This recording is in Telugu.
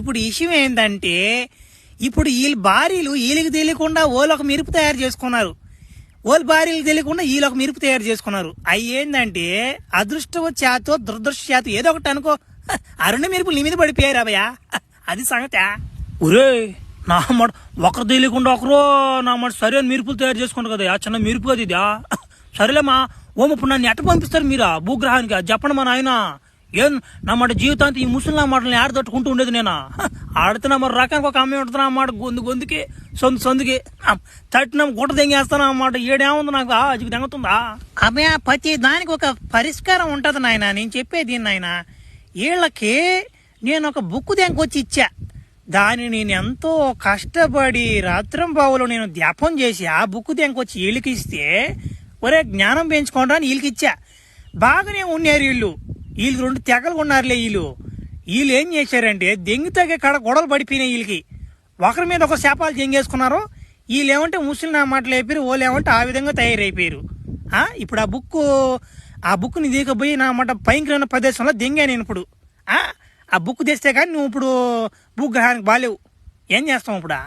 ఇప్పుడు విషయం ఏంటంటే ఇప్పుడు వీళ్ళ భార్యలు వీళ్ళకి తెలియకుండా వాళ్ళు ఒక మిరుపు తయారు చేసుకున్నారు, వాళ్ళ భార్యలకు తెలియకుండా వీళ్ళు ఒక మిరుపు తయారు చేసుకున్నారు. అవి ఏంటంటే అదృష్టవశాతో దురదృష్టశాతం ఏదో ఒకటి అనుకో, ఆ రెండు మిరుపులు నీ మీద పడిపోయారు అవయ్యా, అది సంగతి. ఒరే నా మాట ఒకరు తెలియకుండా ఒకరు నా మాట సరైన మిరుపులు తయారు చేసుకుంటారు కదా, చిన్న మిరుపు కదా ఇదా. సరేలేమా ఓమ ఇప్పుడు నన్ను ఎట్ట పంపిస్తారు మీరా భూగ్రహానికి, చెప్పండి మా నాయన. ఏం నా మాట జీవితాంతి ఈ ముసలి మాటలని ఆడ తట్టుకుంటూ ఉండేది నేను. ఆడుతున్నా మరి రకానికి ఒక అమ్మాయి ఉంటున్నా అన్నమాట, గొంతుకి సొందుకి తట్టిన గుట్ట దెంగేస్తాను అన్నమాట. ఏడేముంది నాకు అజికి దెంగుతుందా అమ్మాయి, ప్రతి దానికి ఒక పరిష్కారం ఉంటది నాయన. నేను చెప్పేది నాయన, వీళ్ళకి నేను ఒక బుక్ దెంకొచ్చి ఇచ్చా, దాన్ని నేను ఎంతో కష్టపడి రాత్రింబావులో నేను ధ్యాపం చేసి ఆ బుక్ దెంకొచ్చి వీళ్ళకి ఇస్తే ఒరే జ్ఞానం పెంచుకోండి అని వీళ్ళకి ఇచ్చా. బాగానే ఉన్నారు వీళ్ళు రెండు తెగలు ఉన్నారులే. వీళ్ళు ఏం చేశారంటే దెంగి తగ్గే కాడ గొడవలు పడిపోయినాయి వీళ్ళకి, ఒకరి మీద ఒక శాపాలు దెంగేసుకున్నారు. వీళ్ళు ఏమంటే ముసలి నా మాటలు అయిపోయారు, వాళ్ళు ఏమంటే ఆ విధంగా తయారైపోయారు. ఇప్పుడు ఆ బుక్ని దిగపోయి నా మాట భయంకరమైన ప్రదేశంలో దెంగా నేను ఇప్పుడు. ఆ బుక్ తెస్తే కానీ నువ్వు ఇప్పుడు భూగ్రహానికి బాలేవు, ఏం చేస్తావు ఇప్పుడు?